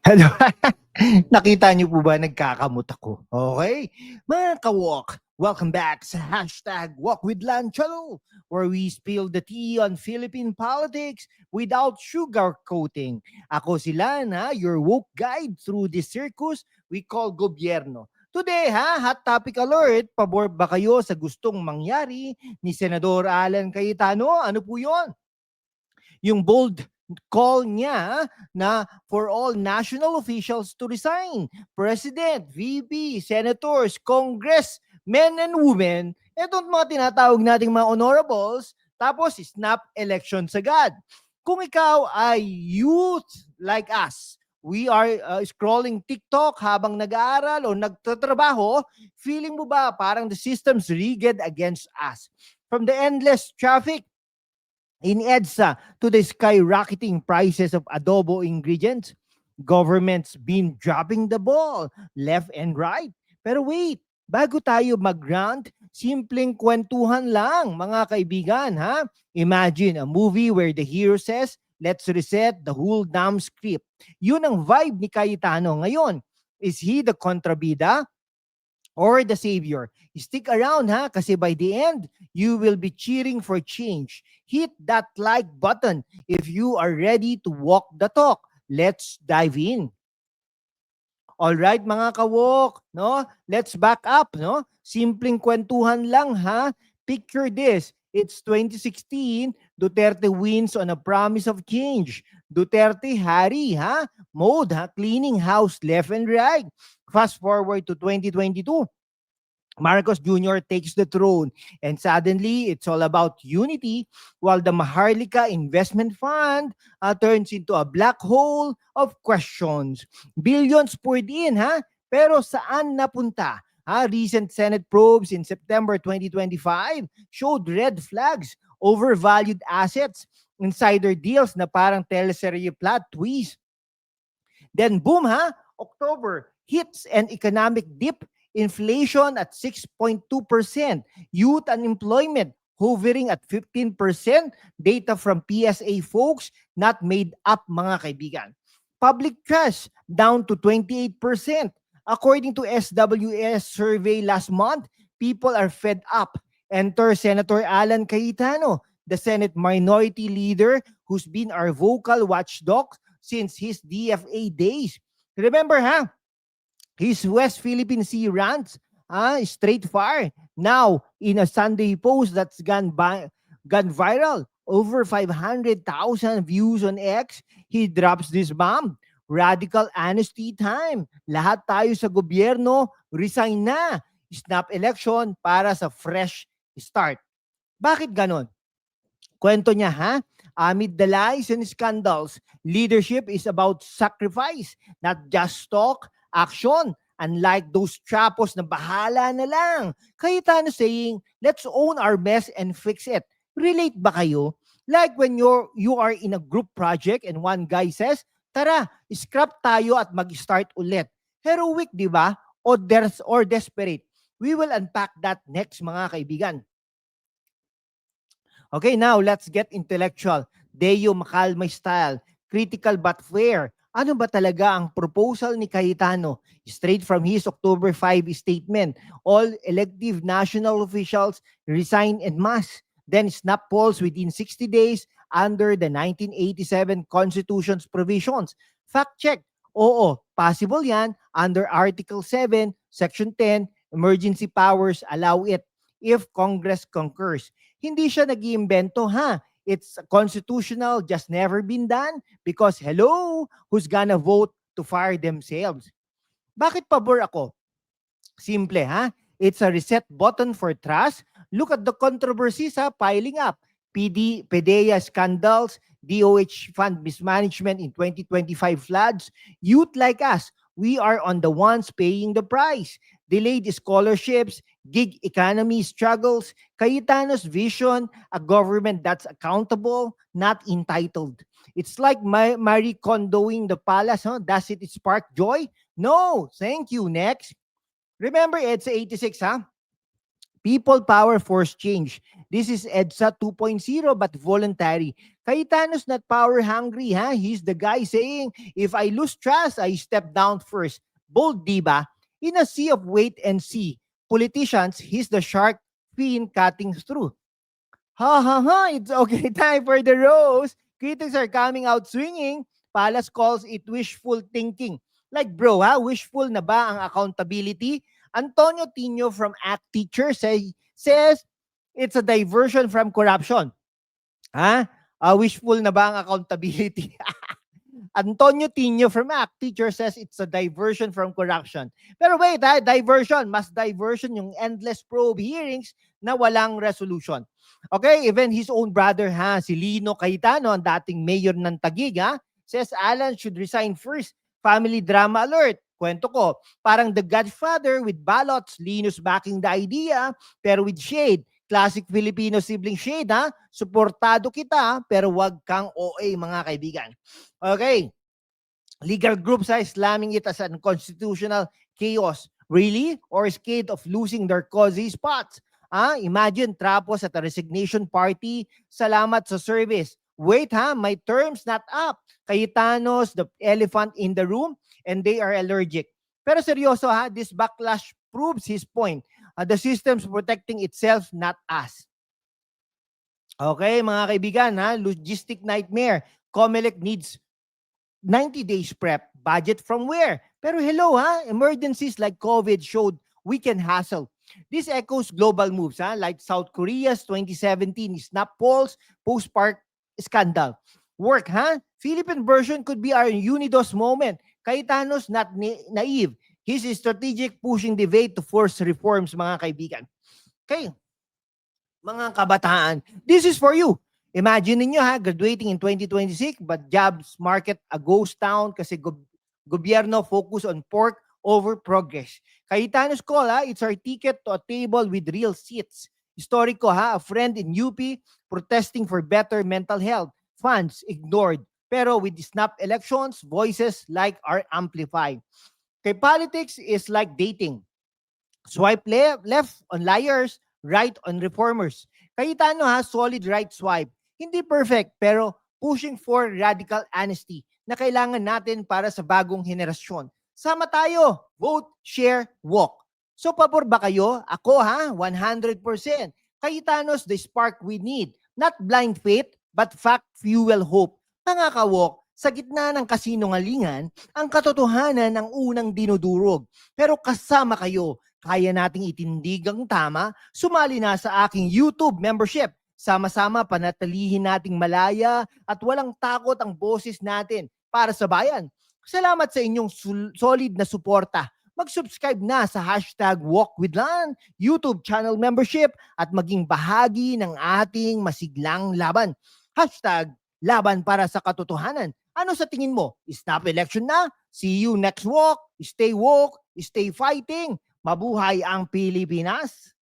Hello. Nakita niyo po ba nagkakamot ako? Okay? Mga ka-walk, welcome back sa hashtag Walk with Lan Channel, where we spill the tea on Philippine politics without sugarcoating. Ako si Lan, your woke guide through this circus we call gobyerno. Today, hot topic alert, pabor ba kayo sa gustong mangyari ni Senador Alan Cayetano? Ano po yon? Yung bold call niya na for all national officials to resign. President, VP, senators, Congress, men and women, etong mga tinatawag nating mga honorables, tapos snap elections agad. Kung ikaw ay youth like us, we are scrolling TikTok habang nag-aaral o nagtatrabaho, feeling mo ba parang the system's rigged against us? From the endless traffic in EDSA to the skyrocketing prices of adobo ingredients, government's been dropping the ball left and right. Pero wait, bago tayo mag-rant, simpleng kwentuhan lang mga kaibigan, ha? Imagine a movie where the hero says, let's reset the whole damn script. Yun ang vibe ni Cayetano ngayon. Is he the kontrabida or the savior? Stick around, kasi by the end, you will be cheering for change. Hit that like button if you are ready to walk the talk. Let's dive in. All right, mga kawok, no? Let's back up, no? Simpleng kwentuhan lang, Picture this. It's 2016, Duterte wins on a promise of change. Duterte hari, mode, cleaning house left and right. Fast forward to 2022. Marcos Jr. takes the throne, and suddenly it's all about unity, while the Maharlika Investment Fund turns into a black hole of questions. Billions poured in, pero saan napunta? Recent Senate probes in September 2025 showed red flags, overvalued assets, insider deals na parang teleserye plot twist. Then boom, October hits an economic dip, inflation at 6.2%, youth unemployment hovering at 15%, data from PSA folks, not made up mga kaibigan. Public trust down to 28%. According to SWS survey last month, people are fed up. Enter Senator Alan Cayetano, the Senate minority leader who's been our vocal watchdog since his DFA days. Remember, his West Philippine Sea rants, straight fire. Now, in a Sunday post that's gone viral, over 500,000 views on X, he drops this bomb. Radical honesty time. Lahat tayo sa gobyerno, resign na. Snap election para sa fresh start. Bakit ganon? Kwento niya, amid the lies and scandals, leadership is about sacrifice, not just talk, action. Unlike those trapos na bahala na lang. Cayetano saying, let's own our mess and fix it. Relate ba kayo? Like when you are in a group project and one guy says, tara, scrap tayo at mag-start ulit. Heroic, di ba? Or desperate. We will unpack that next, mga kaibigan. Okay, now let's get intellectual. Deo Macalmay style. Critical but fair. Ano ba talaga ang proposal ni Cayetano? Straight from his October 5 statement, all elective national officials resign en masse, then snap polls within 60 days under the 1987 Constitution's provisions. Fact check. Oo, possible yan under Article 7, Section 10, emergency powers allow it if Congress concurs. Hindi siya nag-iimbento, It's constitutional, just never been done because hello, who's gonna vote to fire themselves? Bakit pabor ako? Simple, It's a reset button for trust. Look at the controversies, piling up. PDEA scandals, DOH fund mismanagement in 2025 floods. Youth like us, we are on the ones paying the price. Delayed scholarships, gig economy struggles, Cayetano's vision, a government that's accountable, not entitled. It's like Marie Kondoing the palace, Does it spark joy? No, thank you. Next. Remember, EDSA 86, People power force change. This is EDSA 2.0 but voluntary. Cayetano's not power hungry, ha? He's the guy saying, if I lose trust, I step down first. Bold, diba? In a sea of wait and see. Politicians, he's the shark fin cutting through. Ha ha ha, it's okay time for the rose. Critics are coming out swinging. Palace calls it wishful thinking. Like bro, ha, wishful na ba ang accountability? Antonio Tino from ACT Teacher says it's a diversion from corruption. Ha? Wishful na ba ang accountability? Antonio Tino from ACT Teacher says it's a diversion from corruption. Pero wait, ha, diversion. Mas diversion yung endless probe hearings na walang resolution. Okay, even his own brother, ha, si Lino Cayetano, ang dating mayor ng Taguig, ha, says Alan should resign first. Family drama alert. Kwento ko, parang The Godfather with ballots, Linus backing the idea, pero with shade. Classic Filipino sibling shade, ha? Suportado kita, pero wag kang OA, mga kaibigan. Okay. Legal groups are slamming it as unconstitutional chaos. Really? Or scared of losing their cozy spots? Imagine trapos at a resignation party. Salamat sa service. Wait ha, my term's not up. Cayetanos, the elephant in the room, and they are allergic. Pero seryoso ha, this backlash proves his point. The system's protecting itself, not us. Okay, mga kaibigan, ha, logistic nightmare. Comelec needs 90 days prep. Budget from where? Pero hello, ha, emergencies like COVID showed we can hustle. This echoes global moves, ha, like South Korea's 2017 snap polls post-park scandal. Work, ha? Philippine version could be our Unidos moment. Cayetano's not naive. He's strategic, pushing debate to force reforms, mga kaibigan. Okay, mga kabataan, this is for you. Imagine niyo ha, graduating in 2026 but jobs market a ghost town kasi gobyerno focus on pork over progress. Cayetano's call ha, it's our ticket to a table with real seats. Historico ha, a friend in UP protesting for better mental health. Funds ignored. Pero with the snap elections, voices like are amplified. Okay, politics is like dating. Swipe left on liars, right on reformers. Cayetano has solid right swipe. Hindi perfect, pero pushing for radical honesty na kailangan natin para sa bagong henerasyon. Sama tayo. Vote, share, walk. So, pabor ba kayo? Ako ha, 100%. Cayetano's the spark we need. Not blind faith, but fact-fuel hope. Mga ka-walk, sa gitna ng kasinungalingan, ang katotohanan ang unang dinudurog. Pero kasama kayo, kaya nating itindig ang tama, sumali na sa aking YouTube membership. Sama-sama panatilihin nating malaya at walang takot ang boses natin para sa bayan. Salamat sa inyong solid na suporta. Mag-subscribe na sa #WalkWithLan YouTube channel membership at maging bahagi ng ating masiglang laban. #Laban para sa katotohanan. Ano sa tingin mo? Snap election na? See you next walk. Stay woke, stay fighting. Mabuhay ang Pilipinas!